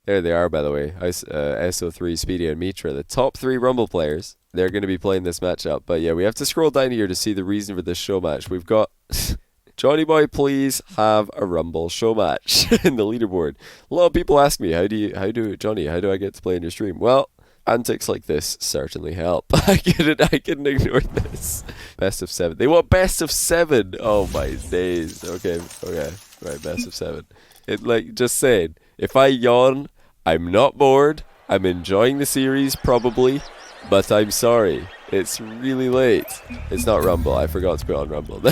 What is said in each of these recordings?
There they are, by the way. SO3, Speedy, and Mitra, the top 3 Rumble players. They're going to be playing this matchup. But yeah, we have to scroll down here to see the reason for this show match. We've got Johnny Boy, please have a Rumble show match in the leaderboard. A lot of people ask me, Johnny, how do I get to play in your stream? Well, antics like this certainly help. I couldn't ignore this. Best of 7. They want best of 7. Oh my days. Okay. Right, best of 7. Just saying, if I yawn, I'm not bored. I'm enjoying the series, probably. But I'm sorry. It's really late. It's not Rumble. I forgot to put on Rumble.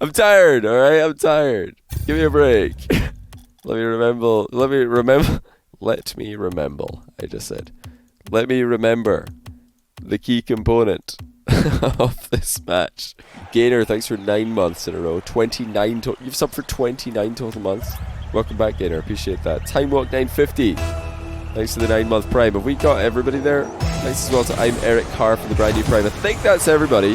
I'm tired, alright? I'm tired. Give me a break. Let me remember. I just said. Let me remember the key component of this match. Gainer, thanks for 9 months in a row. 29 You've subbed for 29 total months. Welcome back, Gainer. Appreciate that. Time Walk 950. Thanks to the 9-month Prime. Have we got everybody there? Thanks as well to I'm Eric Carr for the brand new Prime. I think that's everybody.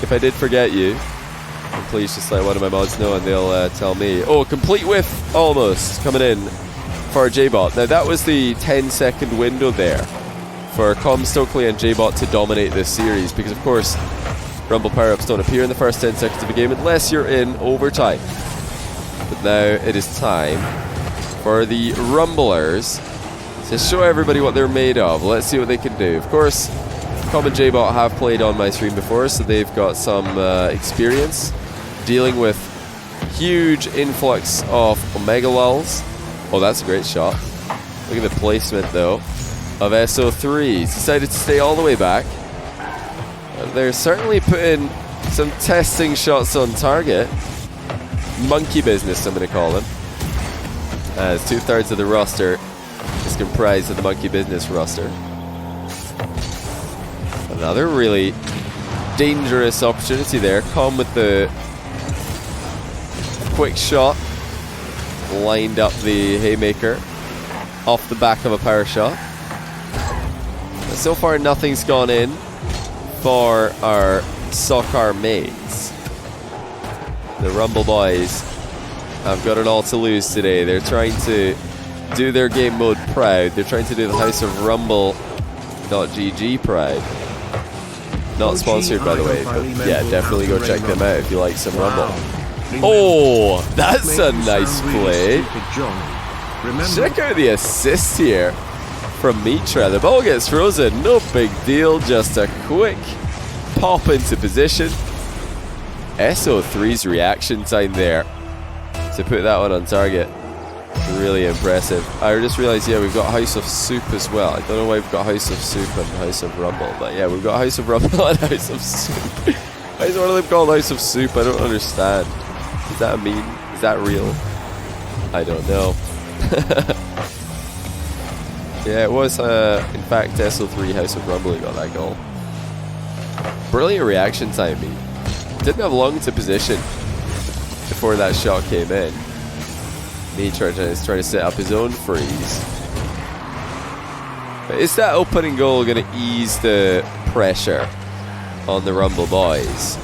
If I did forget you, then please just let one of my mods know and they'll tell me. Oh, complete whiff almost coming in for JBot. Now that was the 10-second window there for Com Stokely and JBot to dominate this series, because of course Rumble power-ups don't appear in the first 10 seconds of a game unless you're in overtime. But now it is time for the Rumblers to show everybody what they're made of. Let's see what they can do. Of course, Com and JBot have played on my stream before, so they've got some experience dealing with huge influx of Omega lulls. Oh, that's a great shot. Look at the placement, though, of SO3. He's decided to stay all the way back. They're certainly putting some testing shots on target. Monkey business, I'm going to call them. As 2/3 of the roster is comprised of the monkey business roster. Another really dangerous opportunity there. Com with the quick shot. Lined up the haymaker off the back of a power shot. But so far nothing's gone in for our soccer mates. The Rumble boys have got it all to lose today. They're trying to do their game mode proud. They're trying to do the House of Rumble.gg proud. Not sponsored, by the way, but yeah, definitely go check them out if you like some Rumble. Oh, that's a nice play. Check out the assist here from Mitra. The ball gets frozen, no big deal, just a quick pop into position. SO3's reaction time there to put that one on target. Really impressive. I just realized, yeah, we've got House of Soup as well. I don't know why we've got House of Soup and House of Rumble, but yeah, we've got House of Rumble and House of Soup. Why is one of them called House of Soup? I don't understand. Is that a meme? Is that real? I don't know. Yeah, it was, in fact, SO3 House of Rumble who got that goal. Brilliant reaction time, me. Didn't have long to position before that shot came in. Me trying to set up his own freeze. But is that opening goal going to ease the pressure on the Rumble boys?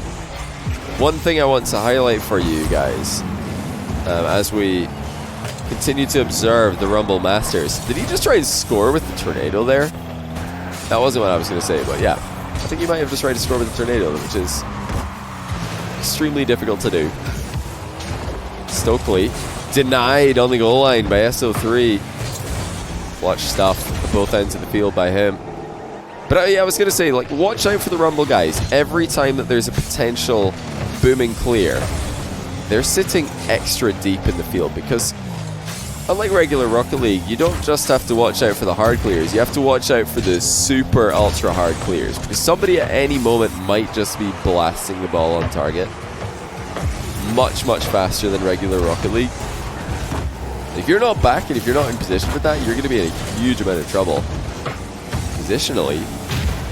One thing I want to highlight for you guys, as we continue to observe the Rumble Masters. Did he just try and score with the tornado there? That wasn't what I was going to say, but yeah. I think he might have just tried to score with the tornado, which is extremely difficult to do. Stokely denied on the goal line by SO3. Clutch stuff at both ends of the field by him. But yeah, I was going to say, like, watch out for the Rumble guys. Every time that there's a potential booming clear, they're sitting extra deep in the field, because unlike regular Rocket League, you don't just have to watch out for the hard clears, you have to watch out for the super ultra hard clears, because somebody at any moment might just be blasting the ball on target much faster than regular Rocket League. If you're not back and if you're not in position for that, you're going to be in a huge amount of trouble. Positionally,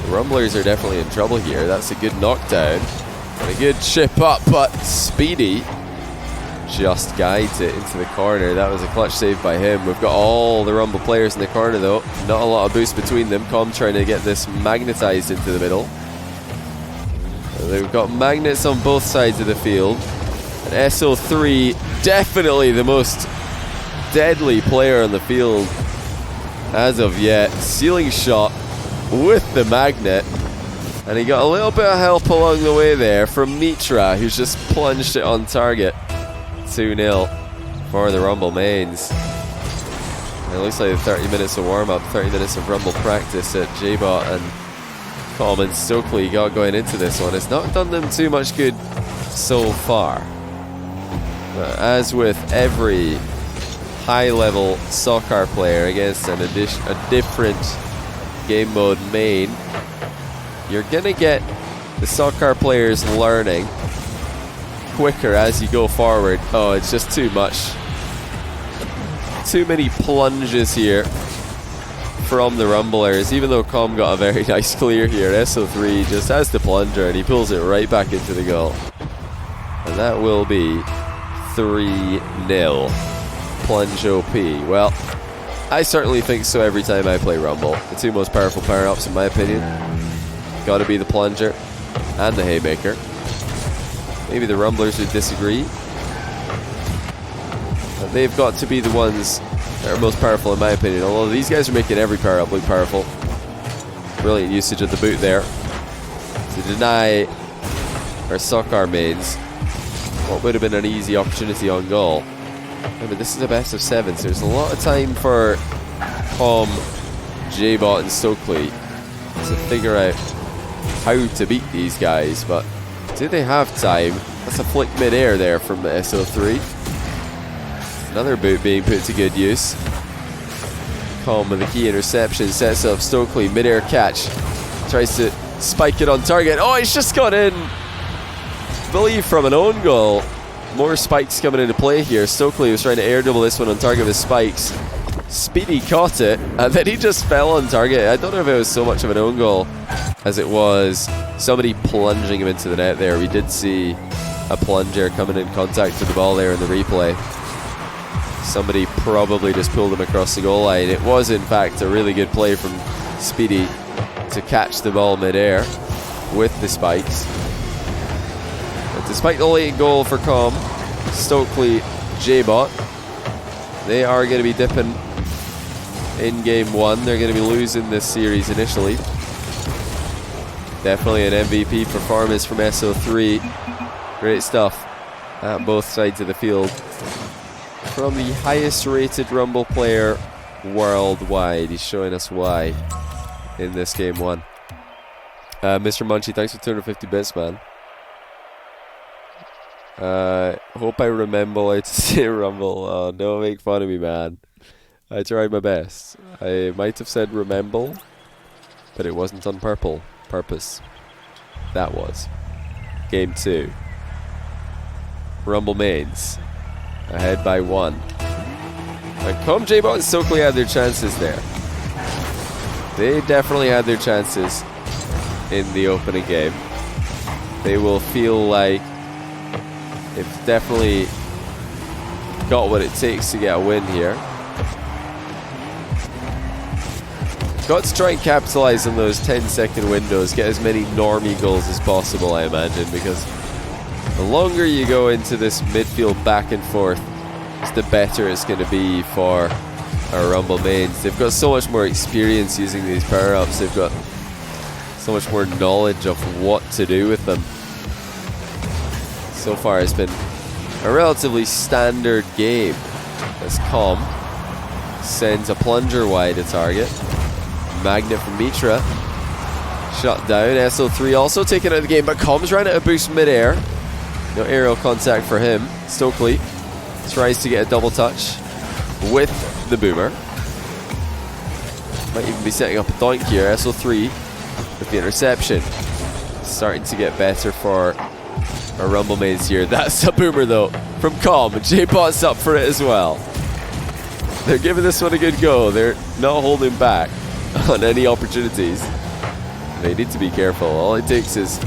the Rumblers are definitely in trouble here. That's a good knockdown and a good chip up, but Speedy just guides it into the corner. That was a clutch save by him. We've got all the Rumble players in the corner though. Not a lot of boost between them. Com trying to get this magnetized into the middle. They've got magnets on both sides of the field. And SO3, definitely the most deadly player on the field as of yet. Ceiling shot with the magnet. And he got a little bit of help along the way there from Mitra, who's just plunged it on target. 2-0 for the Rumble mains. And it looks like 30 minutes of warm-up, 30 minutes of Rumble practice that J-Bot and Com and Stokely got going into this one. It's not done them too much good so far. But as with every high-level soccer player against a different game mode main, you're gonna get the soccer players learning quicker as you go forward. Oh, it's just too much. Too many plunges here from the Rumblers. Even though Com got a very nice clear here, SO3 just has the plunger and he pulls it right back into the goal. And that will be 3-0. Plunge OP. Well, I certainly think so every time I play Rumble. The two most powerful power-ups in my opinion. Gotta be the plunger and the haymaker. Maybe the Rumblers would disagree. But they've got to be the ones that are most powerful in my opinion. Although these guys are making every power-up look powerful. Brilliant usage of the boot there to deny our soccer mains what would have been an easy opportunity on goal. Remember, this is a best of 7, so there's a lot of time for Com, J-Bot and Stokely to figure out how to beat these guys, but do they have time? That's a flick mid-air there from the SO3. Another boot being put to good use. Com with the key interception, sets up Stokely, mid-air catch. Tries to spike it on target. Oh, he's just got in! I believe from an own goal. More spikes coming into play here. Stokely was trying to air double this one on target with spikes. Speedy caught it, and then he just fell on target. I don't know if it was so much of an own goal as it was somebody plunging him into the net there. We did see a plunger coming in contact with the ball there in the replay. Somebody probably just pulled him across the goal line. It was in fact a really good play from Speedy to catch the ball mid-air with the spikes. But despite the late goal for Com, Stokely, J-Bot, they are going to be dipping in game 1. They're going to be losing this series initially. Definitely an MVP performance from SO3. Great stuff at both sides of the field. From the highest rated Rumble player worldwide. He's showing us why in this game 1. Mr. Munchie, thanks for 250 bits, man. Hope I remember how to say Rumble. Oh, don't make fun of me, man. I tried my best. I might have said remember, but it wasn't on purpose. That was game 2. Rumble mains ahead by 1. And Com, J-Bot and Stokely had their chances there. They definitely had their chances in the opening game. They will feel like they've definitely got what it takes to get a win here. Got to try and capitalize on those 10-second windows, get as many normie goals as possible, I imagine, because the longer you go into this midfield back and forth, the better it's going to be for our Rumble mains. They've got so much more experience using these power-ups. They've got so much more knowledge of what to do with them. So far, it's been a relatively standard game as Com sends a plunger wide to target. Magnet from Mitra. Shut down. SO3 also taken out of the game, but Com's ran out of boost mid-air. No aerial contact for him. Stokely tries to get a double touch with the boomer. Might even be setting up a doink here. SO3 with the interception. Starting to get better for our Rumble mains here. That's a boomer though from Com. J-Bot's up for it as well. They're giving this one a good go. They're not holding back on any opportunities. They need to be careful. All it takes is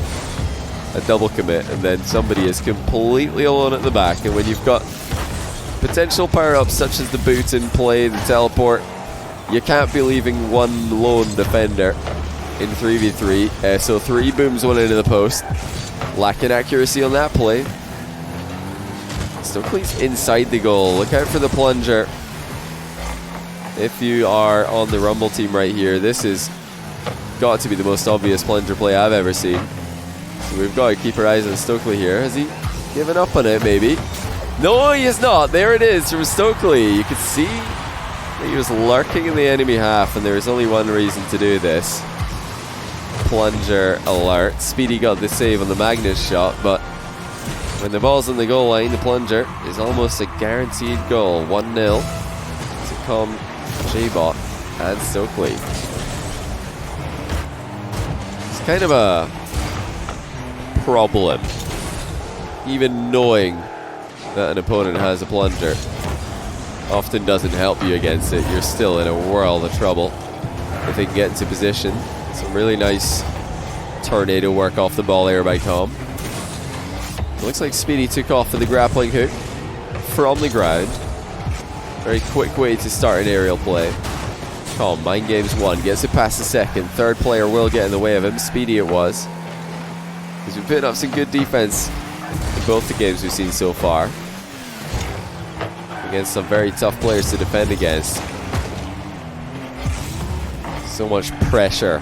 a double commit and then somebody is completely alone at the back. And when you've got potential power-ups such as the boot in play, the teleport, you can't be leaving one lone defender in 3v3. SO3 booms one into the post. Lacking accuracy on that play. Stokely's inside the goal. Look out for the plunger If you are on the Rumble team right here, this is got to be the most obvious plunger play I've ever seen. So we've got to keep our eyes on Stokely here. Has he given up on it, maybe? No, he has not. There it is from Stokely. You could see that he was lurking in the enemy half, and there was only one reason to do this. Plunger alert. Speedy got the save on the Magnus shot, but when the ball's on the goal line, the plunger is almost a guaranteed goal. 1-0 to come J-Bot and Stokely. It's kind of a problem, even knowing that an opponent has a plunger often doesn't help you against it. You're still in a world of trouble if they can get into position. Some really nice tornado work off the ball there by Com. It looks like Speedy took off for the grappling hook from the ground. Very quick way to start an aerial play. Com, mind games one, gets it past the second. Third player will get in the way of him. Speedy it was. He's been putting up some good defense in both the games we've seen so far, against some very tough players to defend against. So much pressure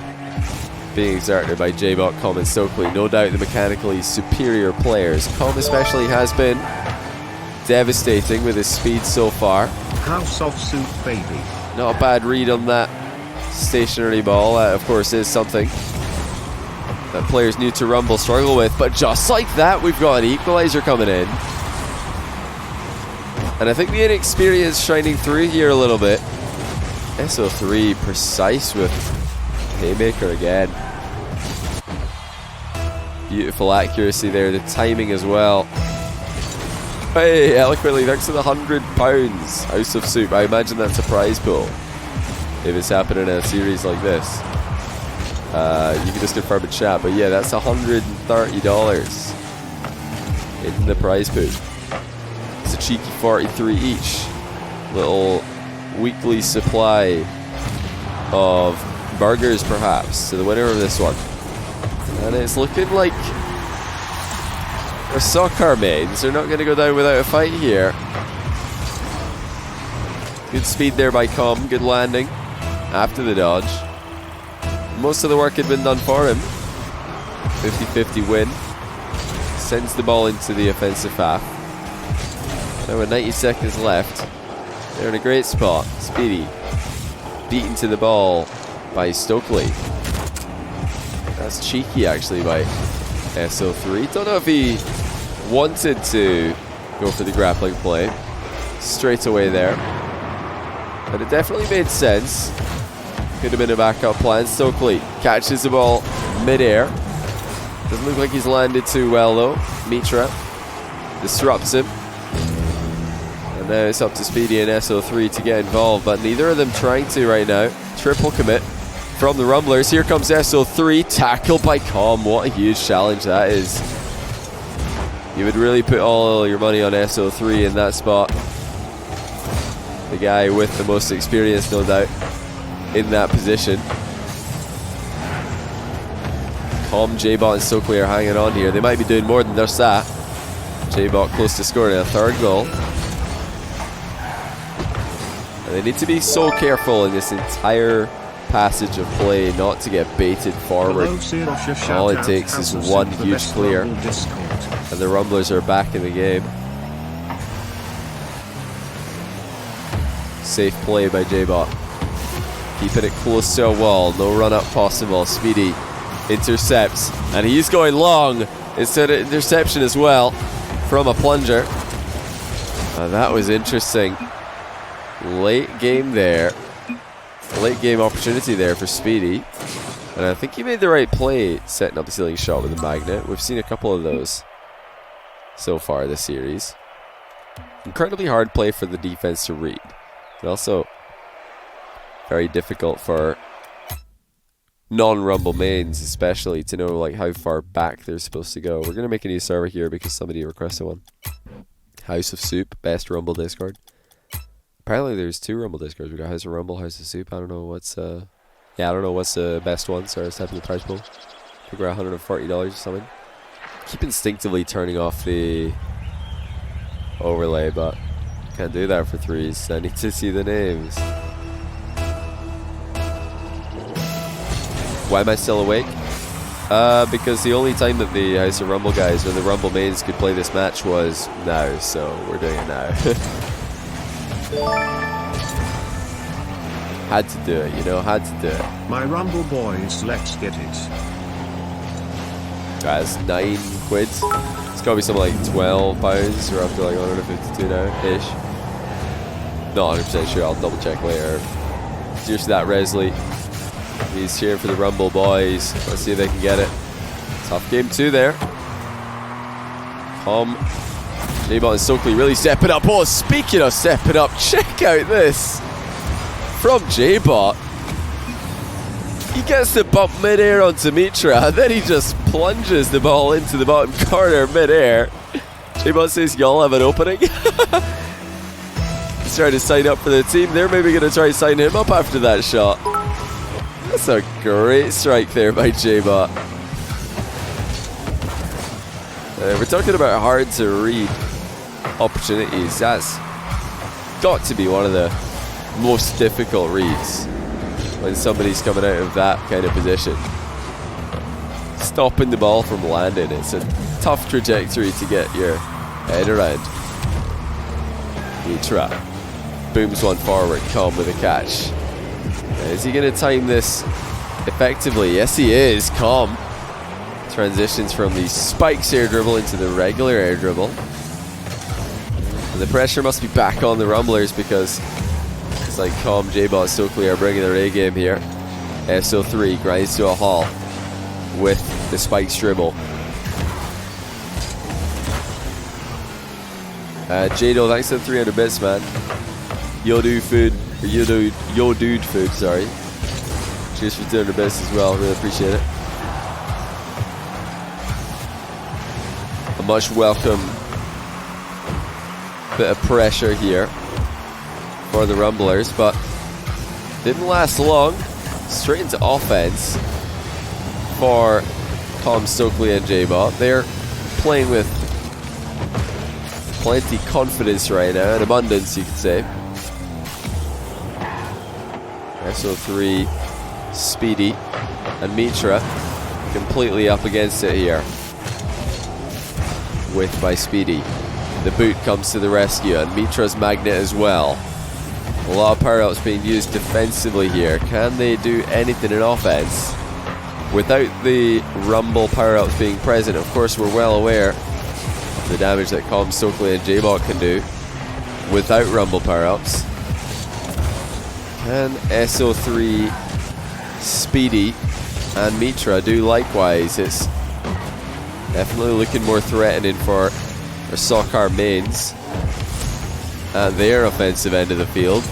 being exerted by J-Bot, Com and Stokely. No doubt the mechanically superior players. Com especially has been devastating with his speed so far. House of Soup, baby. Not a bad read on that stationary ball. That, of course, is something that players new to Rumble struggle with. But just like that, we've got an equalizer coming in. And I think the inexperience shining through here a little bit. SO3 precise with haymaker again. Beautiful accuracy there, the timing as well. Hey, eloquently, thanks to the £100 House of Soup. I imagine that's a prize pool if it's happening in a series like this. You can just confirm in chat, but yeah, that's $130 in the prize pool. It's a cheeky 43 each. Little weekly supply of burgers, perhaps, to the winner of this one. And it's looking like our soccer mains are not going to go down without a fight here. Good speed there by Com, good landing after the dodge. Most of the work had been done for him. 50-50 win. Sends the ball into the offensive half. Now with 90 seconds left, they're in a great spot. Speedy beaten to the ball by Stokely. That's cheeky actually by SO3. Don't know if he wanted to go for the grappling play straight away there, but it definitely made sense. Could have been a backup plan. Stokely catches the ball mid-air. Doesn't look like he's landed too well though. Mitra disrupts him. And now it's up to Speedy and SO3 to get involved, but neither of them trying to right now. Triple commit from the Rumblers. Here comes SO3, tackled by Com. What a huge challenge that is. You would really put all your money on SO3 in that spot. The guy with the most experience, no doubt, in that position. Com, J-Bot and Stokely are hanging on here. They might be doing more than just that. J-Bot close to scoring a third goal. And they need to be so careful in this entire passage of play not to get baited forward. All it takes is one huge clear and the Rumblers are back in the game. Safe play by J-Bot. Keeping it close to a wall. No run up possible. Speedy intercepts. And he's going long. It's an interception as well from a plunger. That was interesting. Late game there. Late game opportunity there for Speedy. And I think he made the right play setting up the ceiling shot with the magnet. We've seen a couple of those so far this series. Incredibly hard play for the defense to read. But also very difficult for non-Rumble mains especially to know like how far back they're supposed to go. We're going to make a new server here because somebody requested one. House of Soup, best Rumble Discord. Apparently there's two Rumble Discords. We got House of Rumble, House of Soup. I don't know what's I don't know what's the best one. Sorry, I was tapping the price pool. I think we're $140 or something. Keep instinctively turning off the overlay, but can't do that for threes. I need to see the names. Why am I still awake? Because the only time that the House of Rumble guys or the Rumble mains could play this match was now, so we're doing it now. Had to do it, you know, had to do it. My Rumble boys, let's get it. That's 9 quid. It's gotta be something like £12. We're up to like 152 now ish. Not 100% sure, I'll double check later. Cheers to that, Resley. He's cheering for the Rumble boys. Let's see if they can get it. Tough game 2 there. J-Bot and Stokely really stepping up. Oh, speaking of stepping up, check out this. From J-Bot. He gets the bump mid-air onto Mitra, and then he just plunges the ball into the bottom corner mid-air. J-Bot says, y'all have an opening. He's trying to sign up for the team. They're maybe going to try and sign him up after that shot. That's a great strike there by J-Bot. We're talking about hard to read opportunities. That's got to be one of the most difficult reads when somebody's coming out of that kind of position. Stopping the ball from landing, it's a tough trajectory to get your head around. Mitra booms one forward, Calm with a catch. Is he going to time this effectively? Yes, he is. Calm transitions from the spikes air dribble into the regular air dribble. And the pressure must be back on the Rumblers because it's like Calm, J-Bot, Stokely are bringing their A game here. SO3 grinds to a halt with the spikes dribble. Jado, thanks for the 300 bits, man. Yo dude food, or yo dude food, sorry. Cheers for 200 bits as well, really appreciate it. A much welcome bit of pressure here for the Rumblers, but didn't last long. Straight into offense for Tom, Stokely and J-Bot. They're playing with plenty confidence right now, and abundance you could say. SO3, Speedy, and Mitra completely up against it here. With by Speedy. The boot comes to the rescue, and Mitra's magnet as well. A lot of power-ups being used defensively here. Can they do anything in offense? Without the Rumble power-ups being present, of course we're well aware of the damage that Com, Stokely and J-Bot can do without Rumble power-ups. Can SO3, Speedy and Mitra do likewise? It's definitely looking more threatening for our Soccer mains and their offensive end of the field.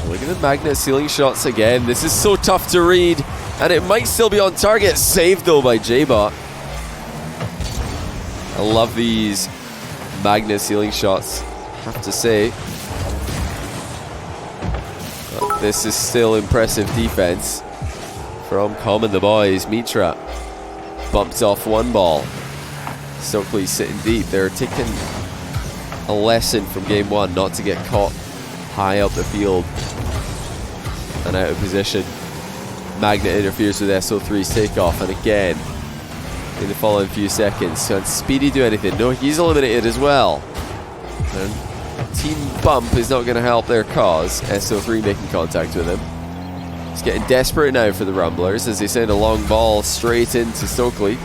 Look at the magnet ceiling shots again. This is so tough to read, and it might still be on target. Saved though by J-Bot. I love these magnet ceiling shots, I have to say. But this is still impressive defense from Com and the boys. Mitra bumped off one ball. Stokely sitting deep. They're taking a lesson from game 1 not to get caught high up the field and out of position. Magnet interferes with SO3's takeoff, and again in the following few seconds. Can Speedy do anything? No, he's eliminated as well. And team bump is not going to help their cause. SO3 making contact with him. It's getting desperate now for the Rumblers as they send a long ball straight into Stokely.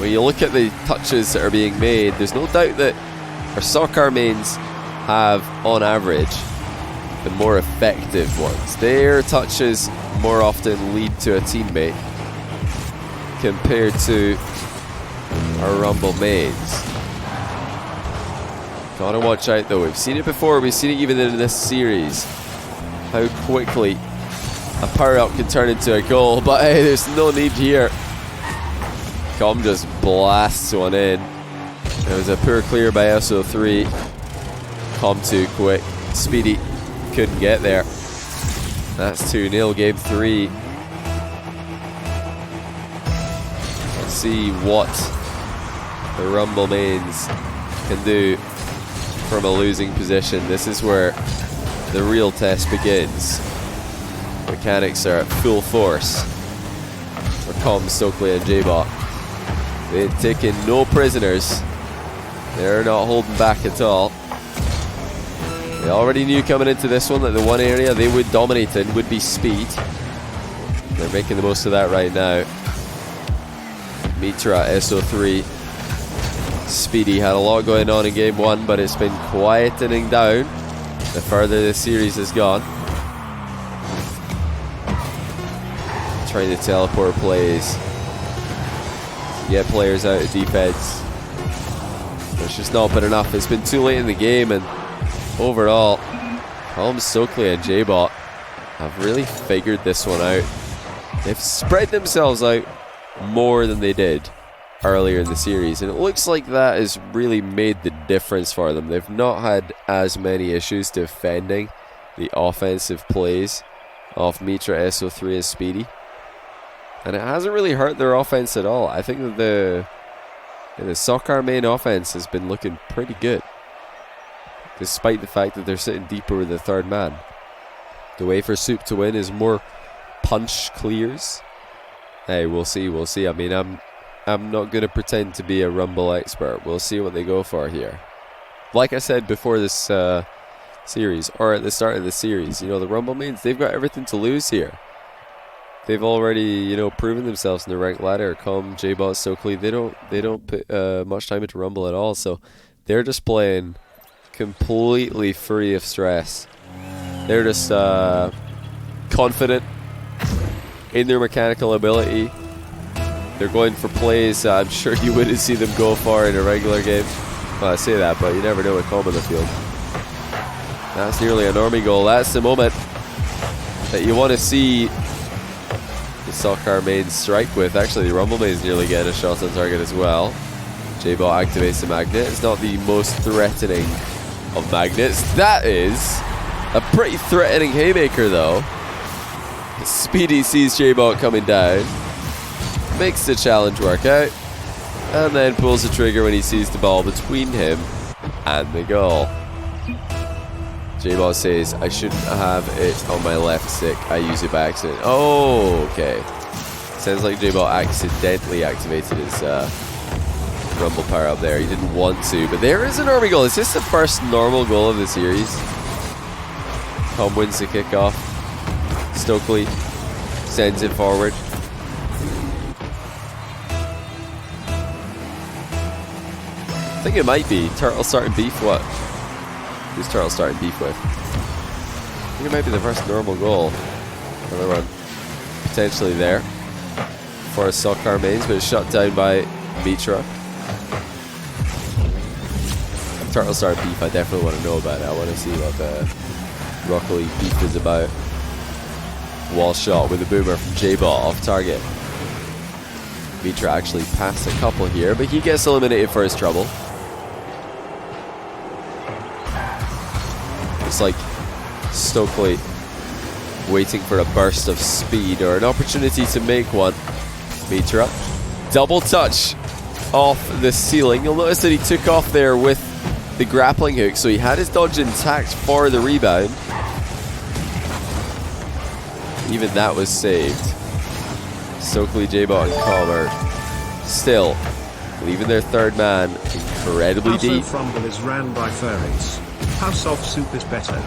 When you look at the touches that are being made, there's no doubt that our Soccer mains have, on average, the more effective ones. Their touches more often lead to a teammate compared to our Rumble mains. Gotta watch out though. We've seen it before. We've seen it even in this series. How quickly a power-up can turn into a goal. But hey, there's no need here. Com just blasts one in. It was a poor clear by SO3. Com too quick. Speedy couldn't get there. That's 2-0, game 3. Let's see what the Rumble mains can do from a losing position. This is where the real test begins. Mechanics are at full force for Com, Stokely and J-Bot. They've taken no prisoners. They're not holding back at all. They already knew coming into this one that the one area they would dominate in would be speed. They're making the most of that right now. Mitra, SO3. Speedy had a lot going on in game one, but it's been quietening down the further this series has gone. Trying to teleport plays. Get players out of defense. It's just not been enough. It's been too late in the game, and overall, Colm, Stokely and J-Bot have really figured this one out. They've spread themselves out more than they did earlier in the series, and it looks like that has really made the difference for them. They've not had as many issues defending the offensive plays of Mitra, SO3 and Speedy, and it hasn't really hurt their offense at all. I think that the Soccer main offense has been looking pretty good, despite the fact that they're sitting deeper with the third man. The way for Soup to win is more punch clears. Hey, we'll see. I mean, I'm not going to pretend to be a Rumble expert. We'll see what they go for here. Like I said before this series, or at the start of the series, you know, the Rumble mains, they've got everything to lose here. They've already, you know, proven themselves in the ranked ladder. Com, J-Bot, Stokely, they don't put much time into Rumble at all, so they're just playing completely free of stress. They're just confident in their mechanical ability. They're going for plays I'm sure you wouldn't see them go for in a regular game. Well, I say that, but you never know with Com in the field. That's nearly a normie goal. That's the moment that you want to see the Soccer main strike with. Actually, the Rumble main is nearly getting a shot on target as well. J-Bot activates the magnet. It's not the most threatening of magnets. That is a pretty threatening haymaker, though. Speedy sees J-Bot coming down, makes the challenge work out, and then pulls the trigger when he sees the ball between him and the goal. J-Bot says, I shouldn't have it on my left stick. I use it by accident. Oh, okay. Sounds like J-Bot accidentally activated his Rumble power up there. He didn't want to, but there is a normal goal. Is this the first normal goal of the series? Com wins the kickoff. Stokely sends it forward. I think it might be. Turtle starting beef, what? Who's Turtle starting beef with? I think it might be the first normal goal. Another one potentially there for Soccer mains, but it's shut down by Mitra. Turtle starting beef, I definitely want to know about it. I want to see what the Rocket League beef is about. Wall shot with a boomer from J-Bot off target. Mitra actually passed a couple here, but he gets eliminated for his trouble. It's like Stokely waiting for a burst of speed or an opportunity to make one. Mitra, double touch off the ceiling. You'll notice that he took off there with the grappling hook, so he had his dodge intact for the rebound. Even that was saved. Stokely, J-Bot and Com are still leaving their third man incredibly House deep. of Rumble is ran by furries. House of Soup is better.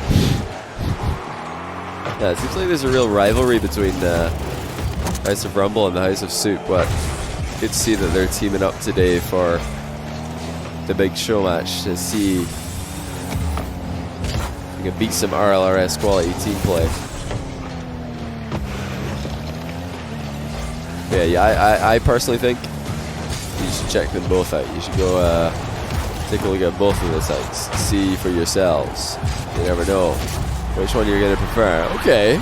Yeah, it seems like there's a real rivalry between the House of Rumble and the House of Soup, but good to see that they're teaming up today for the big show match to see if we can beat some RLRS quality team play. Yeah, I personally think you should check them both out. You should go take a look at both of the sites, see for yourselves. You never know which one you're going to prefer. Okay.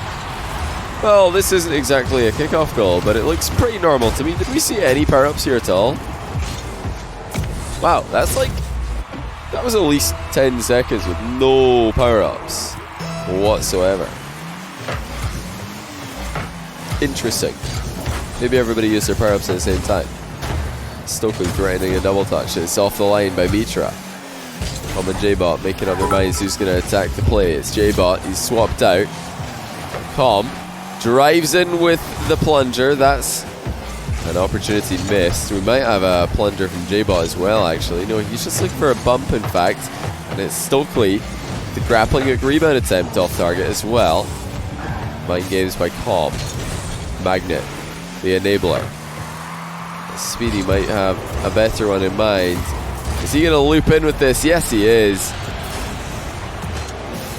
Well, this isn't exactly a kickoff goal, but it looks pretty normal to me. Did we see any power-ups here at all? Wow, that's like... that was at least 10 seconds with no power-ups whatsoever. Interesting. Maybe everybody used their power-ups at the same time. Stokely threatening a double touch. It's off the line by Mitra. Com and J-Bot making up their minds who's going to attack the play. It's J-Bot. He's swapped out. Com Drives in with the plunger. That's an opportunity missed. We might have a plunger from J-Bot as well, actually. No, he's just looking for a bump, in fact. And it's Stokely. The grappling hook rebound attempt off target as well. Mind games by Cobb. Magnet, the enabler. Speedy might have a better one in mind. Is he going to loop in with this? Yes, he is.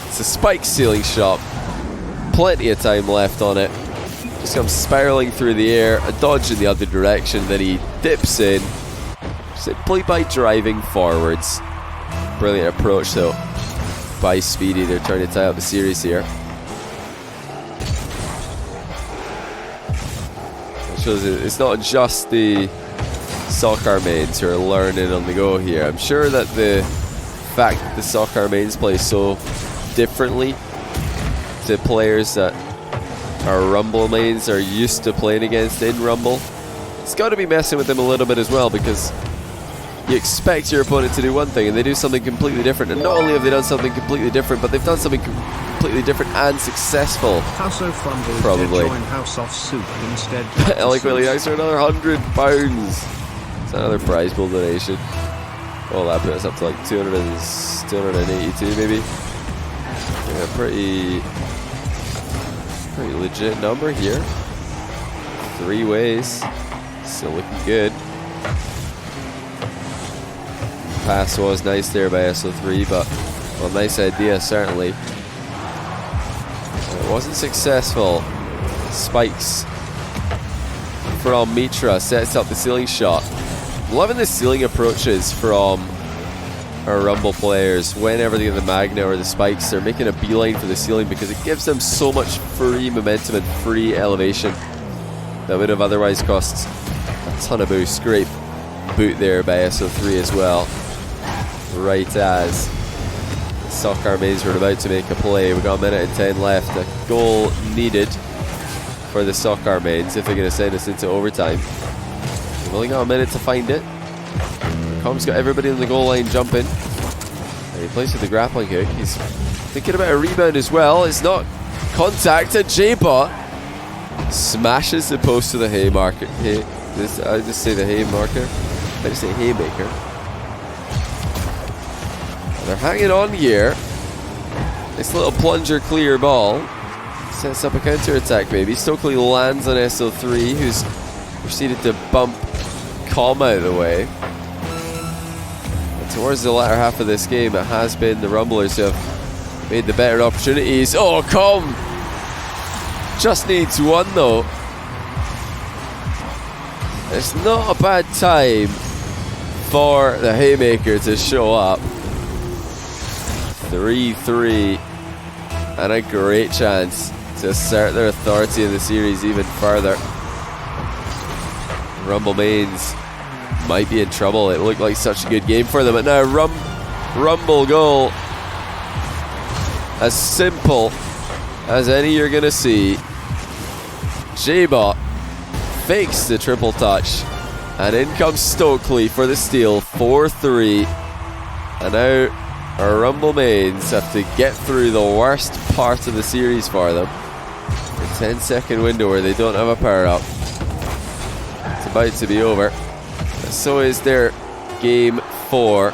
It's a spike ceiling shot. Plenty of time left on it. Just comes spiraling through the air. A dodge in the other direction. Then he dips in. Simply by driving forwards. Brilliant approach, though, by Speedy. They're trying to tie up the series here. Shows it's not just the soccer mains who are learning on the go here. I'm sure that the fact that the soccer mains play so differently to players that our Rumble mains are used to playing against in Rumble, it's got to be messing with them a little bit as well, because you expect your opponent to do one thing and they do something completely different. And not only have they done something completely different, but they've done something completely different and successful. House of Fumble Probably. join House of Soup instead. Eloquently thanks for another £100. It's another prize pool donation. Oh, that put us up to like 282 maybe. Yeah, pretty legit number here. 3 ways. Still looking good. Pass was nice there by SO3, but well, nice idea certainly. It wasn't successful. Spikes from Mitra sets up the ceiling shot. Loving the ceiling approaches from our Rumble players. Whenever they get the Magna or the spikes, they're making a beeline for the ceiling because it gives them so much free momentum and free elevation that would have otherwise cost a ton of boost. Great boot there by SO3 as well. Right as the soccer mains were about to make a play. We've got a minute and 10 left. A goal needed for the soccer mains if they're going to send us into overtime. We've only got a minute to find it. Com's got everybody on the goal line jumping. And he plays with the grappling hook. He's thinking about a rebound as well. It's not contact, and J-Bot smashes the post to the haymarker. I just say the haymarker. I just say haymaker. They're hanging on here. This little plunger clear ball sets up a counter attack maybe. Stokely lands on SO3, who's proceeded to bump Com out of the way. And towards the latter half of this game, it has been the Rumblers who have made the better opportunities. Oh, Com just needs one though. It's not a bad time for the haymaker to show up. 3-3, and a great chance to assert their authority in the series even further. Rumble mains might be in trouble. It looked like such a good game for them, but now Rumble goal, as simple as any you're gonna see. J-Bot fakes the triple touch, and in comes Stokely for the steal. 4-3, and now our Rumble mains have to get through the worst part of the series for them. A 10-second window where they don't have a power up. It's about to be over. So is their Game 4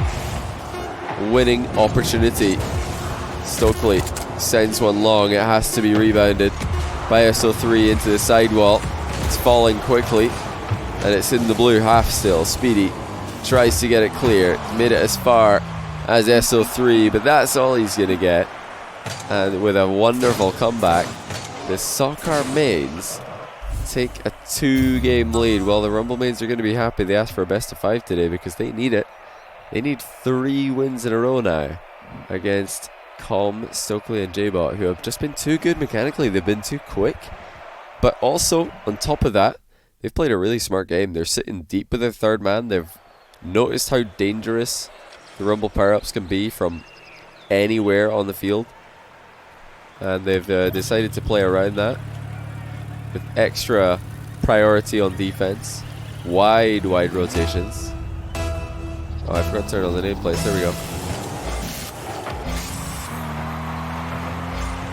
winning opportunity. Stokely sends one long. It has to be rebounded by SO3 into the sidewall. It's falling quickly, and it's in the blue half still. Speedy tries to get it clear. Made it as far as SO3, but that's all he's going to get. And with a wonderful comeback, the soccer mains take a 2-game lead. Well, the Rumble mains are going to be happy. They asked for a best of 5 today because they need it. They need 3 wins in a row now against Com, Stokely and J-Bot, who have just been too good mechanically. They've been too quick, but also on top of that, they've played a really smart game. They're sitting deep with their third man. They've noticed how dangerous the Rumble power-ups can be from anywhere on the field, and they've decided to play around that with extra priority on defense. Wide rotations. Oh, I forgot to turn on the nameplates. There we go.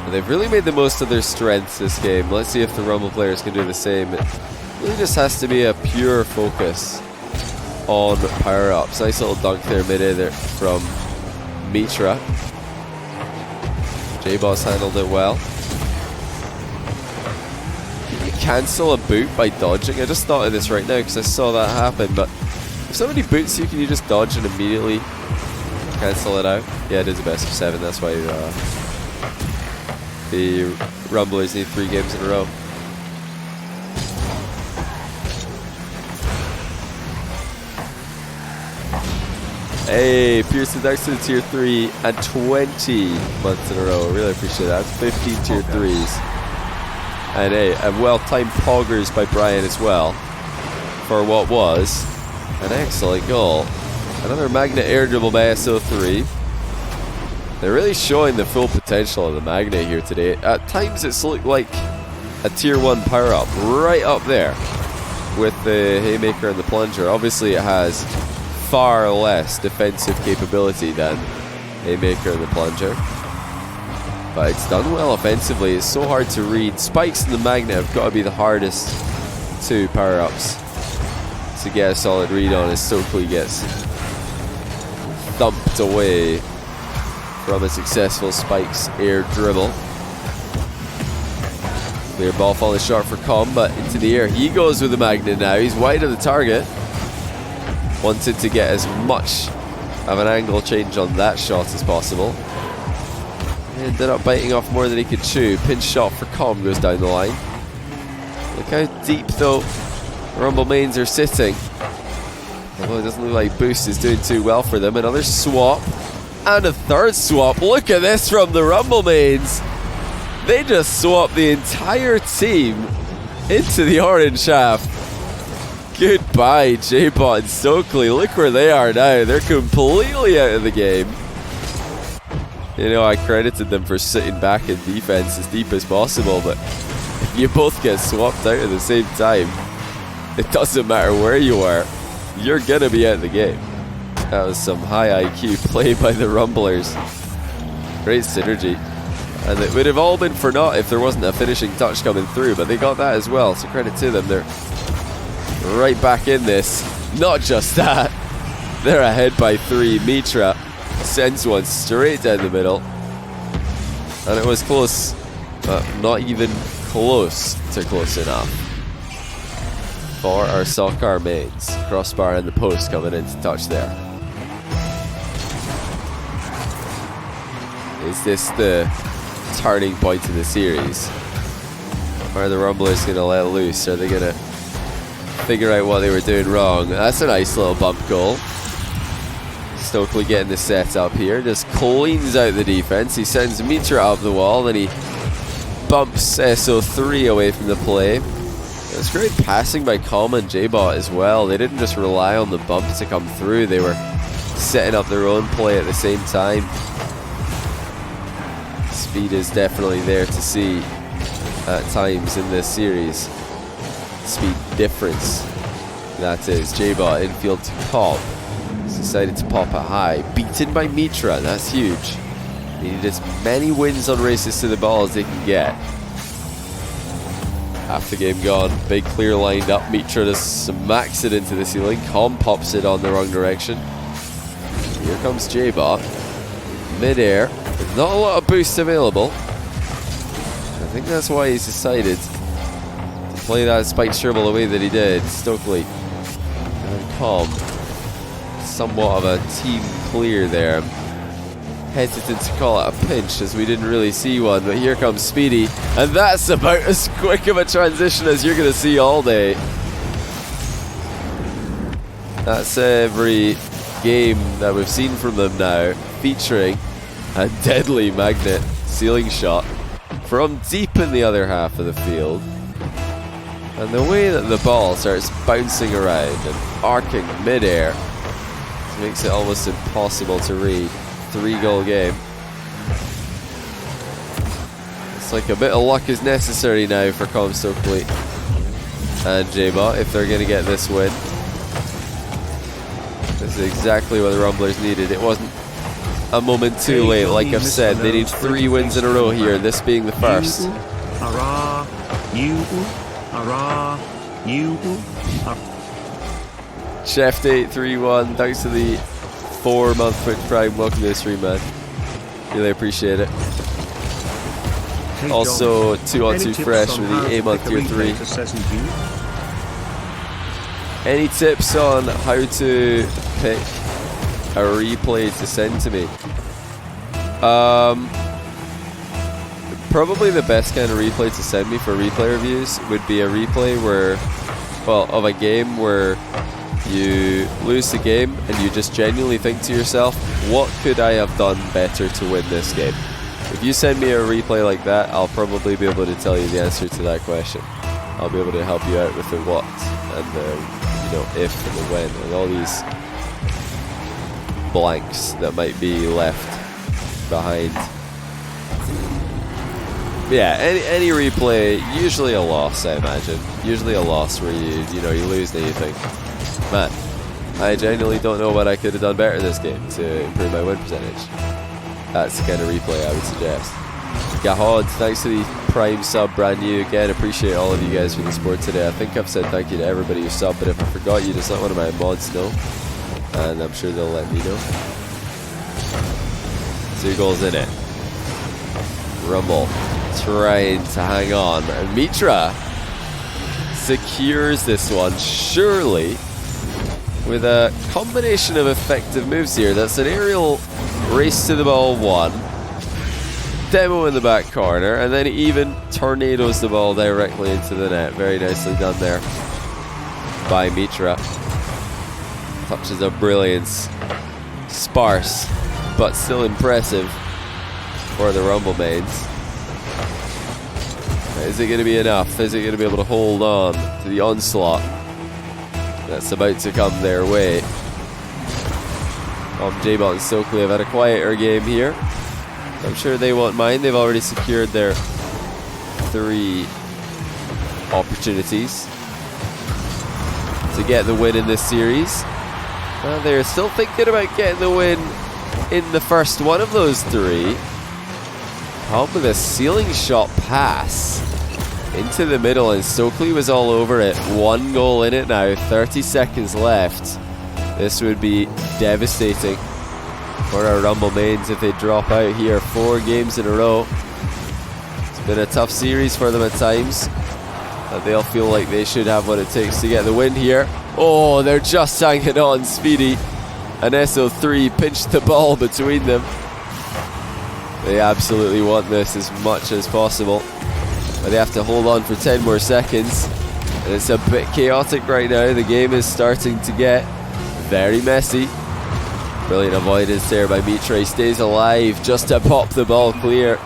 And they've really made the most of their strengths this game. Let's see if the Rumble players can do the same. It really just has to be a pure focus on power-ups. Nice little dunk there mid-air there from Mitra. J-Boss handled it well. Can you cancel a boot by dodging? I just thought of this right now because I saw that happen, but if somebody boots you, can you just dodge and immediately cancel it out? Yeah, it is a best of 7, that's why the Rumblers need 3 games in a row. Hey, Pearson next to the tier 3 and 20 months in a row. Really appreciate that. 15 tier 3s. And hey, and well-timed poggers by Brian as well for what was an excellent goal. Another Magnet air dribble by SO3. They're really showing the full potential of the Magnet here today. At times it's looked like a tier 1 power-up right up there with the Haymaker and the Plunger. Obviously it has far less defensive capability than Haymaker and the Plunger, but it's done well offensively. It's so hard to read. Spikes and the Magnet have got to be the hardest 2 power-ups to get a solid read on as Stokely gets thumped away from a successful Spikes air dribble. Clear ball falling short for Com, but into the air he goes with the Magnet now. He's wide of the target. Wanted to get as much of an angle change on that shot as possible. Ended up biting off more than he could chew. Pinch shot for Com goes down the line. Look how deep though Rumble mains are sitting. Although it doesn't look like Boost is doing too well for them. Another swap and a third swap. Look at this from the Rumble mains. They just swapped the entire team into the orange half. Goodbye, J-Bot and Stokely. Look where they are now. They're completely out of the game. You know, I credited them for sitting back in defense as deep as possible, but if you both get swapped out at the same time, it doesn't matter where you are, you're gonna be out of the game. That was some high IQ play by the Rumblers. Great synergy. And it would have all been for naught if there wasn't a finishing touch coming through, but they got that as well, so credit to them. They're right back in this. Not just that, they're ahead by 3. Mitra sends one straight down the middle, and it was close, but not even close to close enough for our Soccer mains. Crossbar and the post coming into touch there. Is this the turning point in the series? Or are the Rumblers going to let loose? Are they going to figure out what they were doing wrong? That's a nice little bump goal. Stokely getting the set up here. Just cleans out the defense. He sends Mitra up the wall, then he bumps SO3 away from the play. It was great passing by Com and J-Bot as well. They didn't just rely on the bump to come through. They were setting up their own play at the same time. Speed is definitely there to see at times in this series. Speed difference. That is J-Bot infield to Com. He's decided to pop it high. Beaten by Mitra. That's huge. They need as many wins on races to the ball as they can get. Half the game gone. Big clear lined up. Mitra just smacks it into the ceiling. Com pops it on the wrong direction. Here comes J-Bot. Mid-air. With not a lot of boosts available. I think that's why he's decided to play that spike dribble the way that he did. Stokely and Com. Somewhat of a team clear there. Hesitant to call it a pinch as we didn't really see one, but here comes Speedy, and that's about as quick of a transition as you're going to see all day. That's every game that we've seen from them now, featuring a deadly Magnet ceiling shot from deep in the other half of the field. And the way that the ball starts bouncing around and arcing mid-air makes it almost impossible to read. 3-goal game. It's like a bit of luck is necessary now for Com Stokely and J-Bot if they're going to get this win. This is exactly what the Rumblers needed. It wasn't a moment too late, like I've said. They need 3 wins in a row here, this being the first. Hurrah! You, hurrah! You, Chef 831, thanks for the 4-month Twitch Prime. Welcome to the stream, man. Really appreciate it. Hey, Also, John, 2 on 2 any tips fresh on for how the to 8-month pick a tier replay 3. to session view? Any tips on how to pick a replay to send to me? Probably the best kind of replay to send me for replay reviews would be a replay where, well, of a game where you lose the game and you just genuinely think to yourself, what could I have done better to win this game? If you send me a replay like that, I'll probably be able to tell you the answer to that question. I'll be able to help you out with the what and the if and the when and all these blanks that might be left behind. Yeah, any replay, usually a loss, I imagine. Usually a loss where you lose and you think, man, I genuinely don't know what I could have done better in this game to improve my win percentage. That's the kind of replay I would suggest. Gahod, thanks for the Prime sub, brand new. Again, appreciate all of you guys for the support today. I think I've said thank you to everybody who subbed, but if I forgot you, just let one of my mods know, and I'm sure they'll let me know. 2 goals in it. Rumble trying to hang on, and Mitra secures this one, surely, with a combination of effective moves here. That's an aerial race to the ball 1, demo in the back corner, and then even tornadoes the ball directly into the net. Very nicely done there by Mitra. Touches of brilliance. Sparse, but still impressive for the Rumble mains. Is it going to be enough? Is it going to be able to hold on to the onslaught that's about to come their way? J-Bot and Stokely have had a quieter game here. I'm sure they won't mind. They've already secured their 3 opportunities to get the win in this series. They're still thinking about getting the win in the first one of those 3. Help with a ceiling shot pass into the middle, and Stokely was all over it. 1 goal in it now, 30 seconds left. This would be devastating for our Rumble mains if they drop out here. 4 games in a row. It's been a tough series for them at times, but they'll feel like they should have what it takes to get the win here. Oh, they're just hanging on. Speedy and SO3 pinched the ball between them. They absolutely want this as much as possible, but they have to hold on for 10 more seconds, and it's a bit chaotic right now. The game is starting to get very messy. Brilliant avoidance there by Mitra. He stays alive just to pop the ball clear,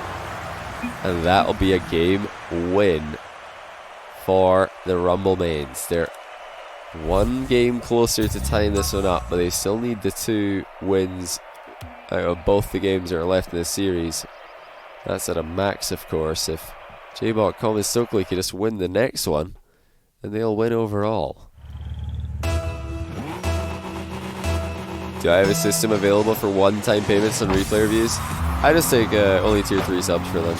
and that'll be a game win for the Rumble mains. They're 1 game closer to tying this one up, but they still need the 2 wins out of both the games that are left in this series. That's at a max, of course. If J-Bot and Stokely could just win the next one, then they'll win overall. Do I have a system available for one-time payments on replay reviews? I just take only tier 3 subs for them.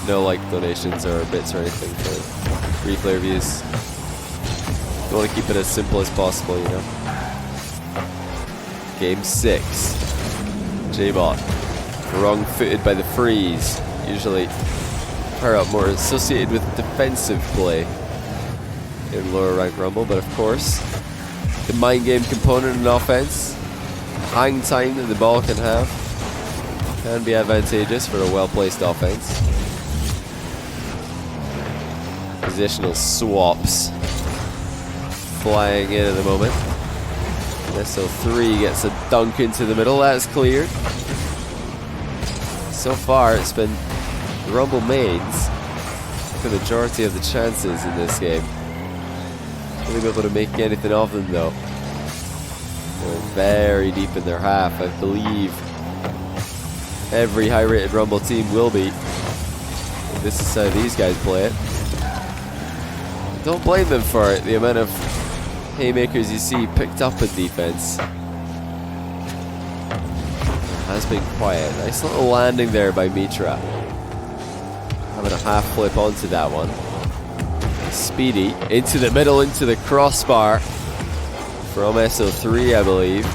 No donations or bits or anything for replay reviews. I want to keep it as simple as possible, Game 6. J-Bot, wrong-footed by the freeze. Usually power up more associated with defensive play in lower rank Rumble, but of course the mind game component in offense, hang time that the ball can have, can be advantageous for a well-placed offense. Positional swaps flying in at the moment. SO3 gets a dunk into the middle. That's cleared. So far, it's been the Rumble mains the majority of the chances in this game. Really be able to make anything of them, though. They're very deep in their half. I believe every high-rated Rumble team will be. This is how these guys play it. Don't blame them for it. The amount of haymakers you see picked up in defense. has been quiet. Nice little landing there by Mitra. Having a half flip onto that one. Speedy into the middle, into the crossbar from SO3, I believe.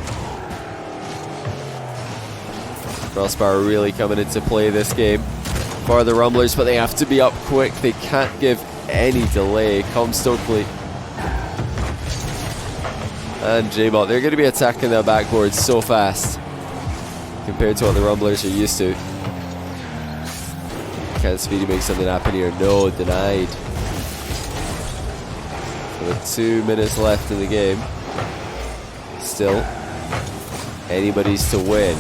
Crossbar really coming into play this game for the Rumblers, but they have to be up quick. They can't give any delay. Come Stokely and J-Bot, they're going to be attacking their backboard so fast compared to what the Rumblers are used to. Can Speedy make something happen here? No, denied. So with 2 minutes left in the game, still anybody's to win.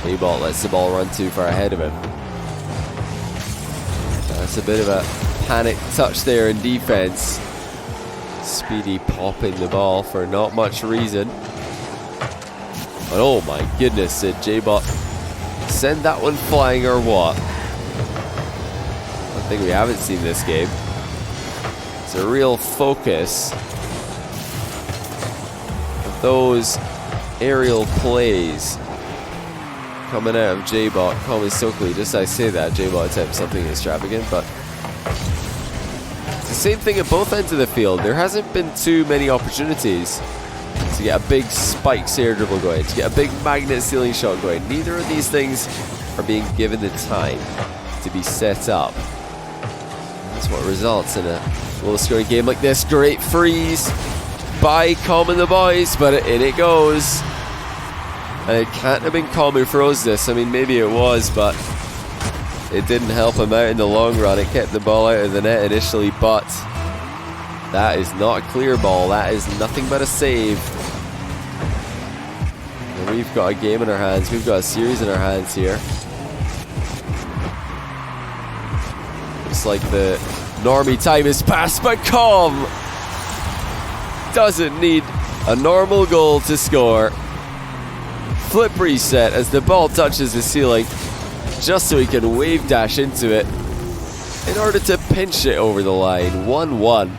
J-Bot lets the ball run too far ahead of him. That's a bit of a panic touch there in defense. Speedy popping the ball for not much reason. But oh my goodness, did J-Bot send that one flying or what? One thing we haven't seen this game. It's a real focus of those aerial plays coming out of J-Bot. Colin Stokely, just as I say that, J-Bot attempts something extravagant, but it's the same thing at both ends of the field. There hasn't been too many opportunities to get a big spikes air dribble going, to get a big magnet ceiling shot going. Neither of these things are being given the time to be set up. That's what results in a low-scoring game like this. Great freeze by Com and the boys, but in it goes. And it can't have been Com who froze this. I mean, maybe it was, but it didn't help him out in the long run. It kept the ball out of the net initially, but that is not a clear ball. That is nothing but a save. And we've got a game in our hands. We've got a series in our hands here. Looks like the normie time is passed, but Com doesn't need a normal goal to score. Flip reset as the ball touches the ceiling, just so he can wave dash into it in order to pinch it over the line. 1-1.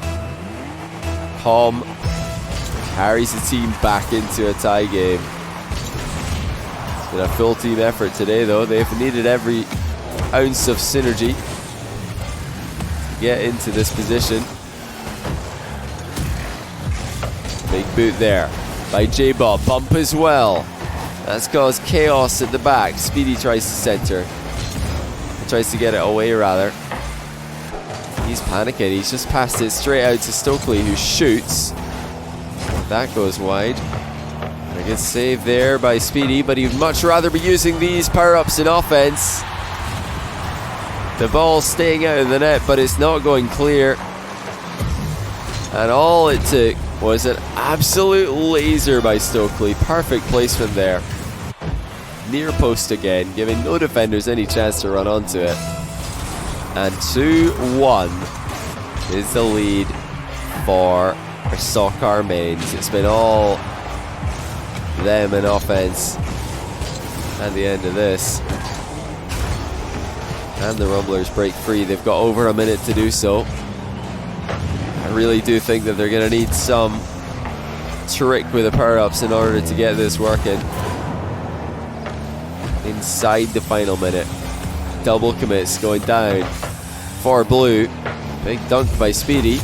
Com carries the team back into a tie game. It's been a full team effort today though. They've needed every ounce of synergy to get into this position. Big boot there by J-Bot. Bump as well. That's caused chaos at the back. Speedy tries to center. He tries to get it away rather. He's panicking. He's just passed it straight out to Stokely, who shoots. That goes wide. A good save there by Speedy, but he'd much rather be using these power-ups in offense. The ball's staying out of the net, but it's not going clear. And all it took was an absolute laser by Stokely. Perfect placement there. Near post again, giving no defenders any chance to run onto it. And 2-1 is the lead for our soccer mains. It's been all them in offense at the end of this. And the Rumblers break free. They've got over a minute to do so. I really do think that they're going to need some trick with the power-ups in order to get this working. Inside the final minute. Double commits going down for Blue. Big dunk by Speedy.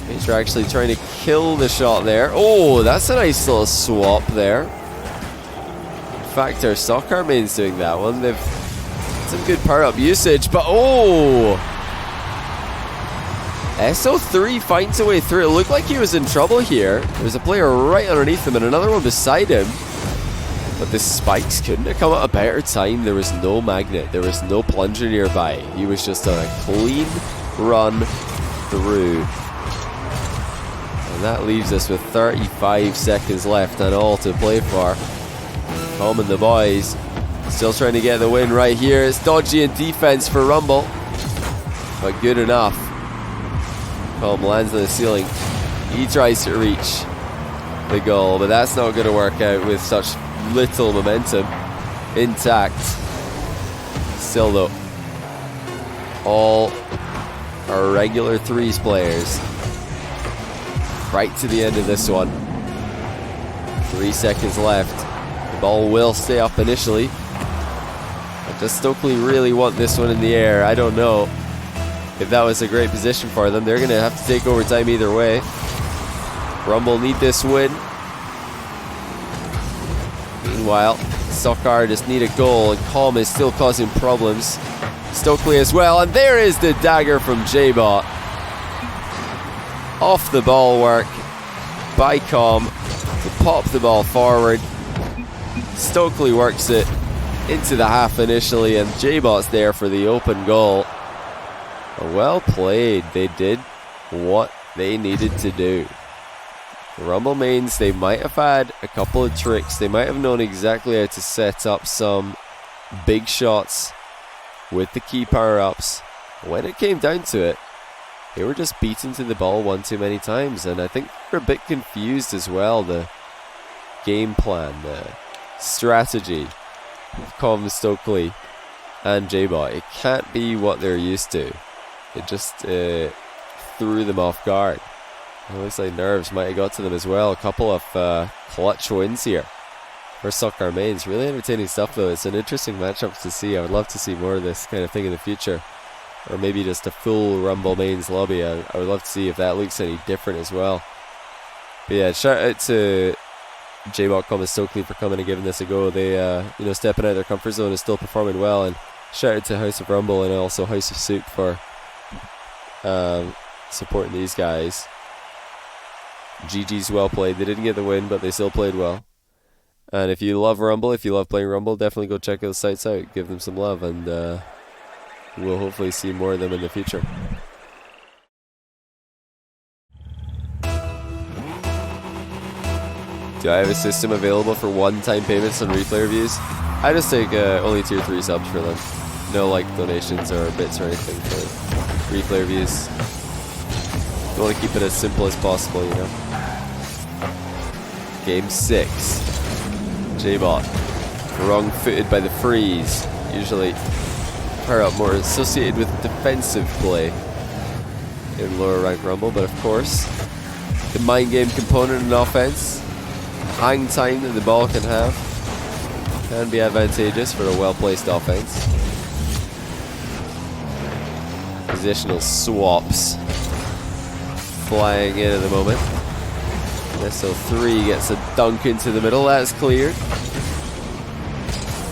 Major actually trying to kill the shot there. Oh, that's a nice little swap there. In fact, our soccer main's doing that one. They've some good power-up usage, but oh! SO3 finds a way through. It looked like he was in trouble here. There was a player right underneath him and another one beside him. But the spikes couldn't have come at a better time. There was no magnet. There was no plunger nearby. He was just on a clean run through. And that leaves us with 35 seconds left and all to play for. Com and the boys still trying to get the win right here. It's dodgy in defense for Rumble, but good enough. Com lands on the ceiling. He tries to reach the goal, but that's not going to work out with such little momentum intact. Still though, all our regular threes players right to the end of this one. 3 seconds left. The ball will stay up initially. But does Stokely really want this one in the air? I don't know if that was a great position for them. They're going to have to take overtime either way. Rumble need this win. Meanwhile, Sokar just need a goal, and Calm is still causing problems. Stokely as well, and there is the dagger from J-Bot. Off the ball work by Calm to pop the ball forward. Stokely works it into the half initially, and J-Bot's there for the open goal. Well played. They did what they needed to do. The Rumble mains, they might have had a couple of tricks. They might have known exactly how to set up some big shots with the key power-ups. When it came down to it, they were just beaten to the ball one too many times, and I think they're a bit confused as well. The game plan, the strategy of Calm, Stokely and J-Bot, it can't be what they're used to. It just threw them off guard. It looks like nerves might have got to them as well. A couple of clutch wins here for Sokar mains. Really entertaining stuff though. It's an interesting matchup to see. I would love to see more of this kind of thing in the future. Or maybe just a full Rumble mains lobby. I would love to see if that looks any different as well. But yeah, shout out to J-Bot, Calm and Stokely for coming and giving this a go. They stepping out of their comfort zone and still performing well. And shout out to House of Rumble and also House of Soup for supporting these guys. GG's well played. They didn't get the win, but they still played well. And if you love Rumble, if you love playing Rumble, definitely go check those sites out. Give them some love, and we'll hopefully see more of them in the future. Do I have a system available for one-time payments on replay reviews? I just take only tier 3 subs for them. No like donations or bits or anything for replay reviews. I want to keep it as simple as possible, you know. Game 6. J-Bot. Wrong-footed by the freeze. Usually power up more associated with defensive play in lower rank Rumble, but of course the mind game component in offense, hang time that the ball can have, can be advantageous for a well-placed offense. Positional swaps flying in at the moment. SO3 gets a dunk into the middle. That's cleared.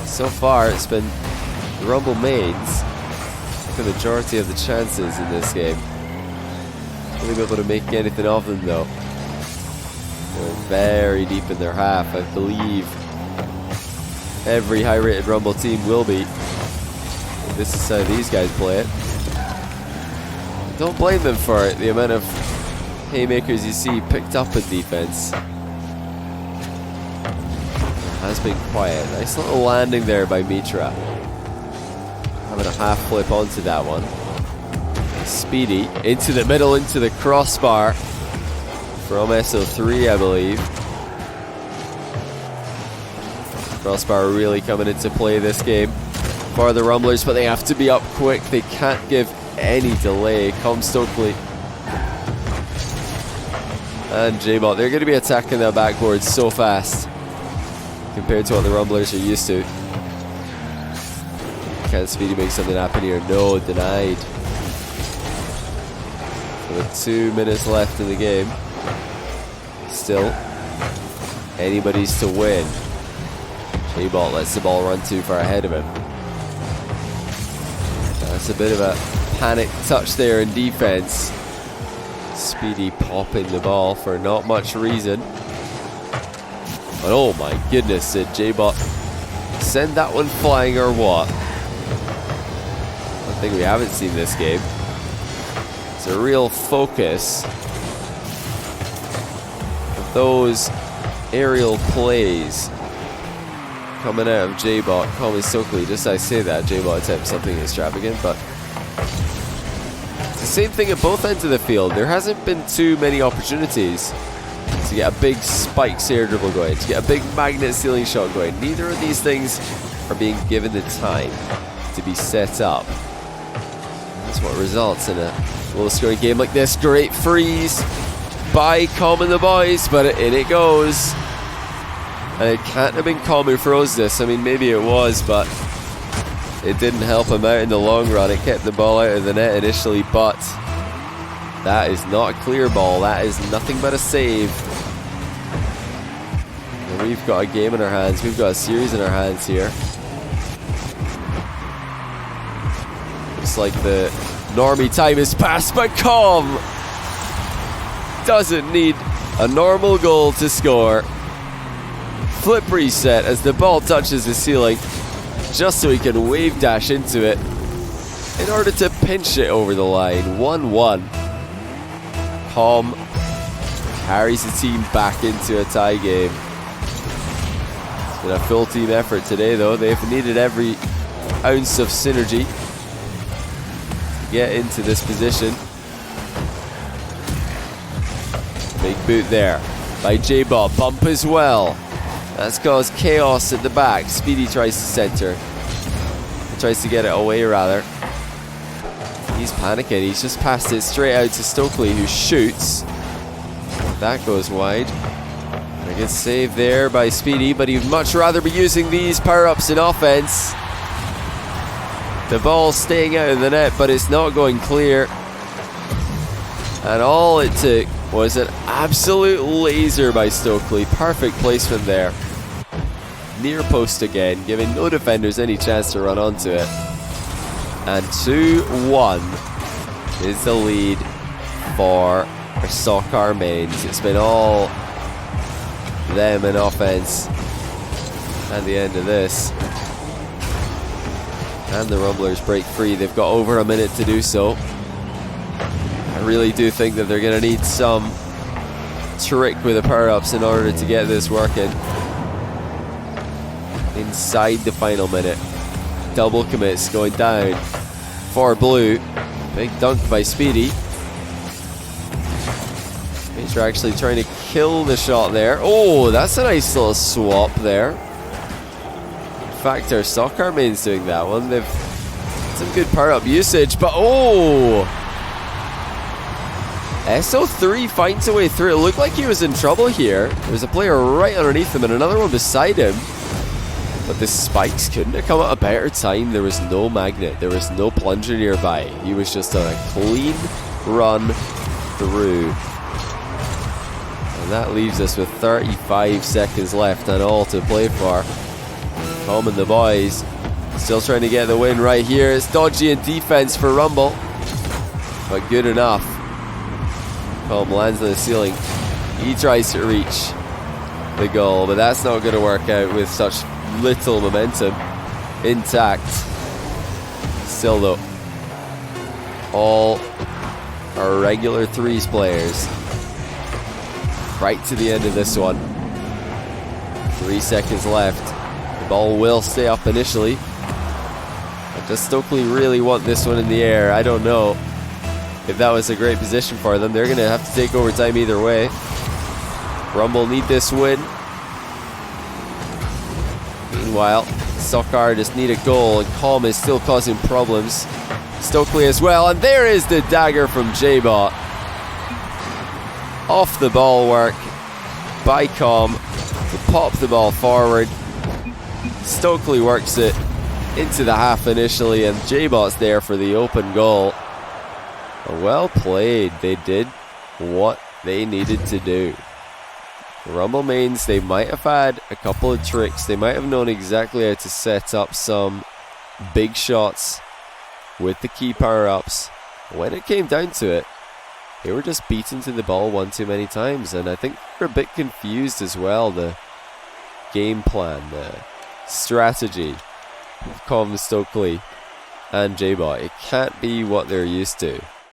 So far, it's been the Rumble mains the majority of the chances in this game. Really be able to make anything of them though. They're very deep in their half. I believe every high-rated Rumble team will be. This is how these guys play it. Don't blame them for it. The amount of haymakers you see picked up in defense. It has been quiet. Nice little landing there by Mitra. Having a half flip onto that one. Speedy into the middle, into the crossbar from SO3, I believe. Crossbar really coming into play this game for the Rumblers, but they have to be up quick. They can't give any delay. Calm, Stokely and J-Bot, they're going to be attacking their backboard so fast compared to what the Rumblers are used to. Can Speedy make something happen here? No, denied. With 2 minutes left in the game, still anybody's to win. J-Bot lets the ball run too far ahead of him. That's a bit of a panic touch there in defense. Speedy popping the ball for not much reason. But oh my goodness, did J-Bot send that one flying or what? One thing we haven't seen this game. It's a real focus of those aerial plays coming out of J-Bot. Calm and Stokely. Just as I say that, J-Bot attempts something extravagant, but it's the same thing at both ends of the field. There hasn't been too many opportunities to get a big spikes air dribble going, to get a big magnet ceiling shot going. Neither of these things are being given the time to be set up. That's what results in a low-scoring game like this. Great freeze by Calm and the boys, but in it goes. And it can't have been Calm who froze this. I mean, maybe it was, but it didn't help him out in the long run. It kept the ball out of the net initially, but that is not a clear ball. That is nothing but a save. And we've got a game in our hands. We've got a series in our hands here. Looks like the normie time is passed, but Calm doesn't need a normal goal to score. Flip reset as the ball touches the ceiling, just so he can wave dash into it in order to pinch it over the line. 1-1. Calm carries the team back into a tie game. It's been a full team effort today, though. They've needed every ounce of synergy to get into this position. Big boot there by J-Bot. Bump as well. That's caused chaos at the back. Speedy tries to center. He tries to get it away, rather. He's panicking. He's just passed it straight out to Stokely, who shoots. That goes wide. A good save there by Speedy, but he'd much rather be using these power-ups in offense. The ball's staying out of the net, but it's not going clear. And all it took was an absolute laser by Stokely. Perfect placement there. Near post again, giving no defenders any chance to run onto it. And 2-1 is the lead for our Soccer mains. It's been all them in offense at the end of this. And the Rumblers break free. They've got over a minute to do so. I really do think that they're going to need some trick with the power-ups in order to get this working. Inside the final minute. Double commits going down for Blue. Big dunk by Speedy. Major actually trying to kill the shot there. Oh, that's a nice little swap there. In fact, our Soccer main's doing that one. They've some good power-up usage, but oh! SO3 finds a way through. It looked like he was in trouble here. There was a player right underneath him and another one beside him. But the spikes couldn't have come at a better time. There was no magnet. There was no plunger nearby. He was just on a clean run through. And that leaves us with 35 seconds left and all to play for. Calm and the boys still trying to get the win right here. It's dodgy in defense for Rumble, but good enough. Calm lands on the ceiling. He tries to reach the goal, but that's not going to work out with such little momentum intact. Still though, all our regular threes players right to the end of this one. 3 seconds left. The ball will stay up initially, but does Stokely really want this one in the air? I don't know if that was a great position for them. They're going to have to take overtime either way. Rumble need this win. Meanwhile, Soccer just need a goal, and Calm is still causing problems. Stokely as well, and there is the dagger from J-Bot. Off the ball work by Calm to pop the ball forward. Stokely works it into the half initially, and J-Bot's there for the open goal. Well played. They did what they needed to do. Rumble mains, they might have had a couple of tricks. They might have known exactly how to set up some big shots with the key power-ups. When it came down to it, they were just beaten to the ball one too many times, and I think they're a bit confused as well. The game plan, the strategy of Calm, Stokely and J-Bot, it can't be what they're used to.